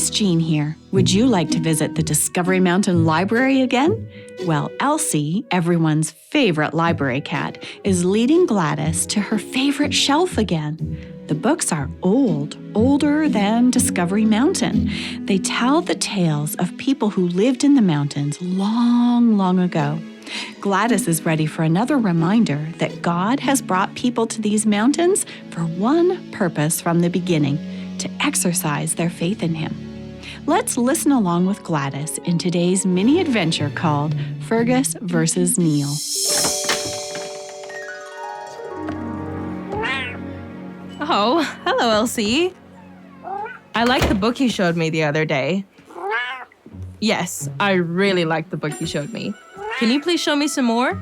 Miss Jean here. Would you like to visit the Discovery Mountain Library again? Well, Elsie, everyone's favorite library cat, is leading Gladys to her favorite shelf again. The books are old, older than Discovery Mountain. They tell the tales of people who lived in the mountains long, long ago. Gladys is ready for another reminder that God has brought people to these mountains for one purpose from the beginning, to exercise their faith in Him. Let's listen along with Gladys in today's mini adventure called Fergus versus Neil. Oh, hello, Elsie. I like the book you showed me the other day. Yes, I really like the book you showed me. Can you please show me some more?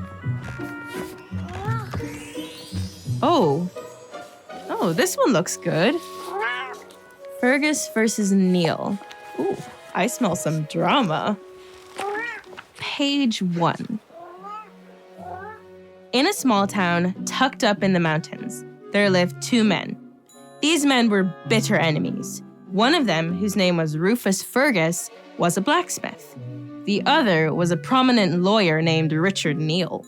Oh, this one looks good. Fergus versus Neil. Ooh, I smell some drama. Page 1. In a small town tucked up in the mountains, there lived 2 men. These men were bitter enemies. One of them, whose name was Rufus Fergus, was a blacksmith. The other was a prominent lawyer named Richard Neil.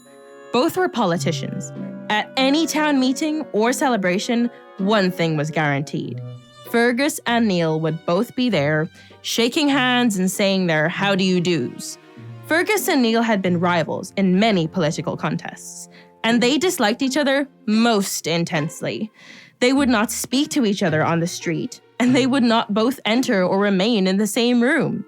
Both were politicians. At any town meeting or celebration, one thing was guaranteed. Fergus and Neil would both be there, shaking hands and saying their how do you do's. Fergus and Neil had been rivals in many political contests, and they disliked each other most intensely. They would not speak to each other on the street, and they would not both enter or remain in the same room.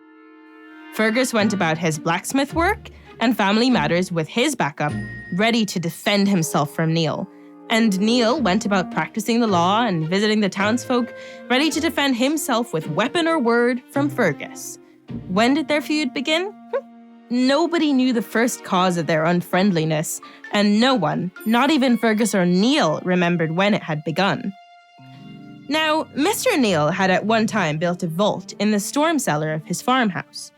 Fergus went about his blacksmith work and family matters with his backup, ready to defend himself from Neil. And Neil went about practicing the law and visiting the townsfolk, ready to defend himself with weapon or word from Fergus. When did their feud begin? Nobody knew the first cause of their unfriendliness, and no one, not even Fergus or Neil, remembered when it had begun. Now, Mr. Neil had at one time built a vault in the storm cellar of his farmhouse.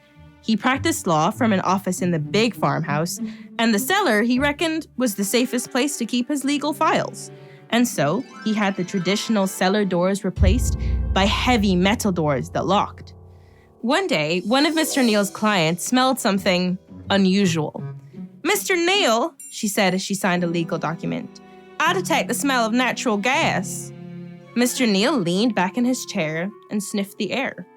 He practiced law from an office in the big farmhouse, and the cellar, he reckoned, was the safest place to keep his legal files. And so, he had the traditional cellar doors replaced by heavy metal doors that locked. One day, one of Mr. Neil's clients smelled something unusual. "Mr. Neil," she said as she signed a legal document, "I detect the smell of natural gas." Mr. Neil leaned back in his chair and sniffed the air.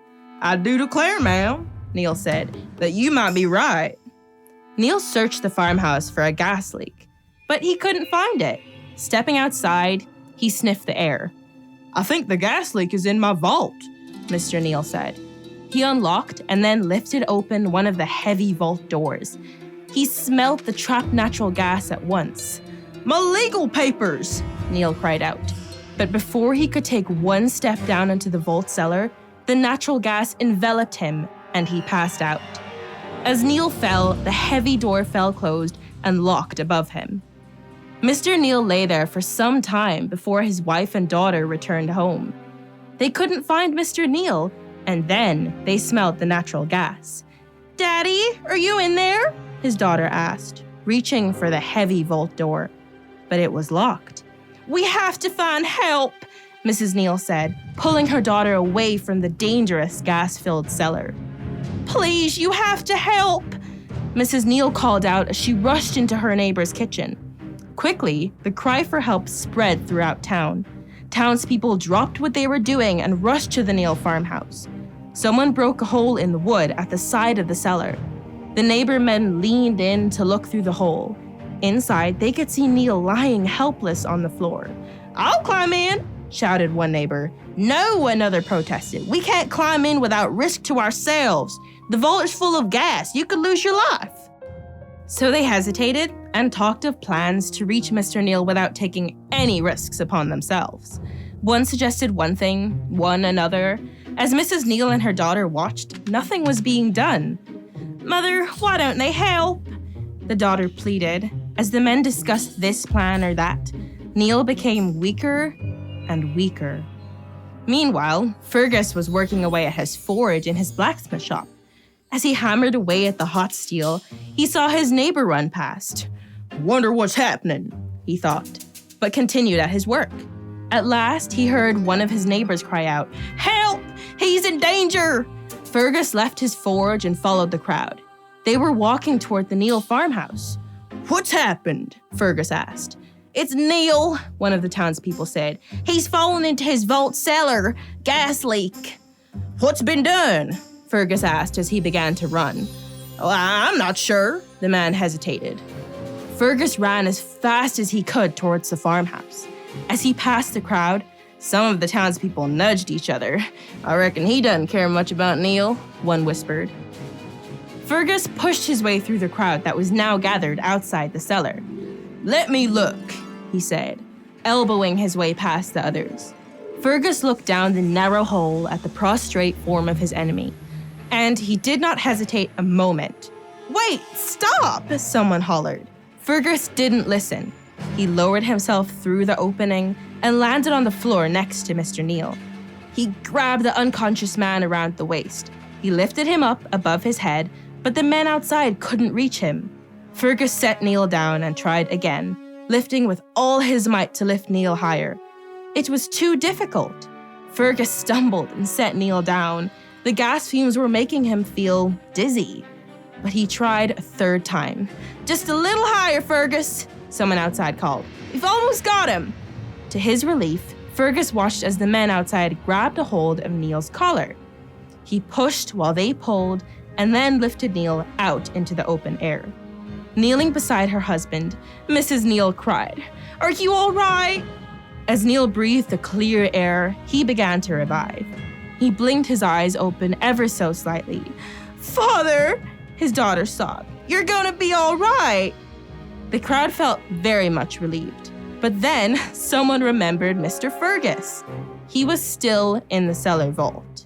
"I do declare, ma'am," Neil said, "that you might be right." Neil searched the farmhouse for a gas leak, but he couldn't find it. Stepping outside, he sniffed the air. "I think the gas leak is in my vault," Mr. Neil said. He unlocked and then lifted open one of the heavy vault doors. He smelled the trapped natural gas at once. "My legal papers!" Neil cried out. But before he could take one step down into the vault cellar, the natural gas enveloped him and he passed out. As Neil fell, the heavy door fell closed and locked above him. Mr. Neil lay there for some time before his wife and daughter returned home. They couldn't find Mr. Neil, and then they smelled the natural gas. "Daddy, are you in there?" his daughter asked, reaching for the heavy vault door. But it was locked. "We have to find help," Mrs. Neil said, pulling her daughter away from the dangerous gas-filled cellar. "Please, you have to help," Mrs. Neil called out as she rushed into her neighbor's kitchen. Quickly, the cry for help spread throughout town. Townspeople dropped what they were doing and rushed to the Neil farmhouse. Someone broke a hole in the wood at the side of the cellar. The neighbor men leaned in to look through the hole. Inside, they could see Neil lying helpless on the floor. "I'll climb in," shouted one neighbor. "No," another protested. "We can't climb in without risk to ourselves. The vault is full of gas. You could lose your life." So they hesitated and talked of plans to reach Mr. Neil without taking any risks upon themselves. One suggested one thing, one another. As Mrs. Neil and her daughter watched, nothing was being done. "Mother, why don't they help?" the daughter pleaded. As the men discussed this plan or that, Neil became weaker and weaker. Meanwhile, Fergus was working away at his forge in his blacksmith shop. As he hammered away at the hot steel, he saw his neighbor run past. "Wonder what's happening," he thought, but continued at his work. At last, he heard one of his neighbors cry out, "Help! He's in danger!" Fergus left his forge and followed the crowd. They were walking toward the Neal farmhouse. "What's happened?" Fergus asked. "It's Neal," one of the townspeople said. "He's fallen into his vault cellar. Gas leak." "What's been done?" Fergus asked as he began to run. "Oh, I'm not sure." The man hesitated. Fergus ran as fast as he could towards the farmhouse. As he passed the crowd, some of the townspeople nudged each other. "I reckon he doesn't care much about Neal," one whispered. Fergus pushed his way through the crowd that was now gathered outside the cellar. "Let me look," he said, elbowing his way past the others. Fergus looked down the narrow hole at the prostrate form of his enemy, and he did not hesitate a moment. "Wait, stop!" someone hollered. Fergus didn't listen. He lowered himself through the opening and landed on the floor next to Mr. Neal. He grabbed the unconscious man around the waist. He lifted him up above his head, but the men outside couldn't reach him. Fergus set Neal down and tried again, lifting with all his might to lift Neal higher. It was too difficult. Fergus stumbled and set Neal down. The gas fumes were making him feel dizzy. But he tried a third time. "Just a little higher, Fergus," someone outside called. "We've almost got him." To his relief, Fergus watched as the men outside grabbed a hold of Neal's collar. He pushed while they pulled and then lifted Neal out into the open air. Kneeling beside her husband, Mrs. Neal cried, "Are you all right?" As Neal breathed the clear air, he began to revive. He blinked his eyes open ever so slightly. "Father," his daughter sobbed, "you're gonna be all right." The crowd felt very much relieved. But then someone remembered Mr. Fergus. He was still in the cellar vault.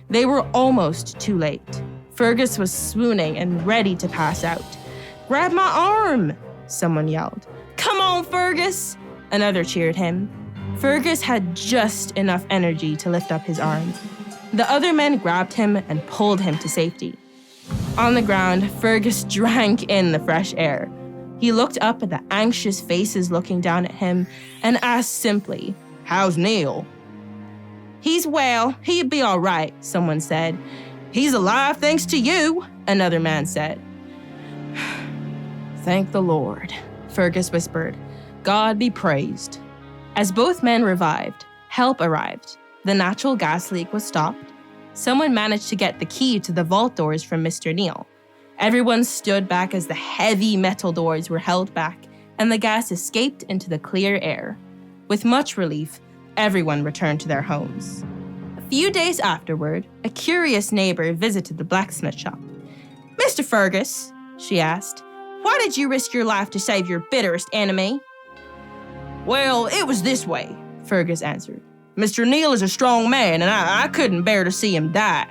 They were almost too late. Fergus was swooning and ready to pass out. "Grab my arm," someone yelled. "Come on, Fergus," another cheered him. Fergus had just enough energy to lift up his arm. The other men grabbed him and pulled him to safety. On the ground, Fergus drank in the fresh air. He looked up at the anxious faces looking down at him and asked simply, "How's Neal?" "He's well. He'd be all right," someone said. "He's alive thanks to you," another man said. "Thank the Lord," Fergus whispered. "God be praised." As both men revived, help arrived. The natural gas leak was stopped. Someone managed to get the key to the vault doors from Mr. Neal. Everyone stood back as the heavy metal doors were held back and the gas escaped into the clear air. With much relief, everyone returned to their homes. A few days afterward, a curious neighbor visited the blacksmith shop. "Mr. Fergus," she asked, "why did you risk your life to save your bitterest enemy?" "Well, it was this way," Fergus answered. "Mr. Neal is a strong man, and I couldn't bear to see him die.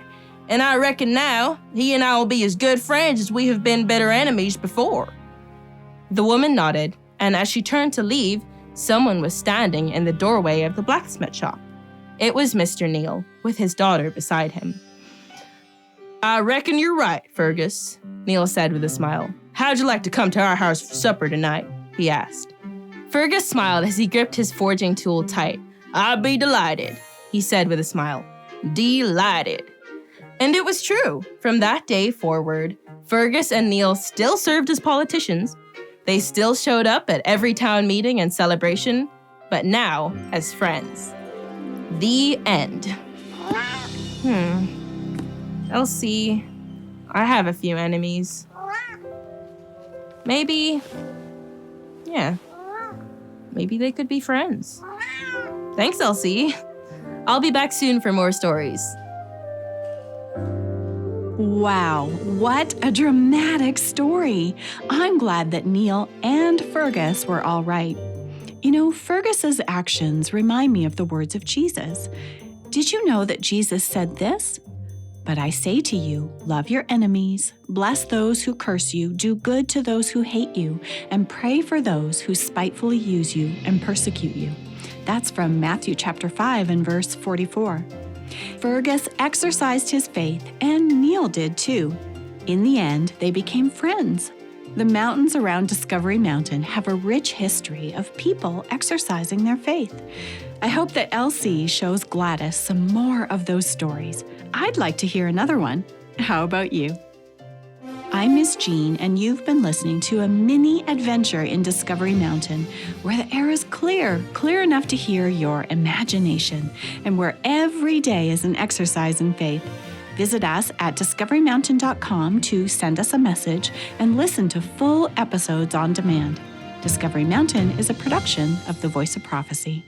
And I reckon now he and I will be as good friends as we have been bitter enemies before." The woman nodded, and as she turned to leave, someone was standing in the doorway of the blacksmith shop. It was Mr. Neal, with his daughter beside him. "I reckon you're right, Fergus," Neal said with a smile. "How'd you like to come to our house for supper tonight?" he asked. Fergus smiled as he gripped his forging tool tight. "I'd be delighted," he said with a smile. "Delighted." And it was true. From that day forward, Fergus and Neal still served as politicians. They still showed up at every town meeting and celebration, but now as friends. The end. Elsie, I have a few enemies. Maybe they could be friends. Thanks, Elsie. I'll be back soon for more stories. Wow, what a dramatic story. I'm glad that Neal and Fergus were all right. You know, Fergus's actions remind me of the words of Jesus. Did you know that Jesus said this? "But I say to you, love your enemies, bless those who curse you, do good to those who hate you, and pray for those who spitefully use you and persecute you." That's from Matthew chapter 5 and verse 44. Fergus exercised his faith, and Neal did too. In the end, they became friends. The mountains around Discovery Mountain have a rich history of people exercising their faith. I hope that Elsie shows Gladys some more of those stories. I'd like to hear another one. How about you? I'm Miss Jean, and you've been listening to a mini adventure in Discovery Mountain, where the air is clear enough to hear your imagination, and where every day is an exercise in faith. Visit us at discoverymountain.com to send us a message and listen to full episodes on demand. Discovery Mountain is a production of the Voice of Prophecy.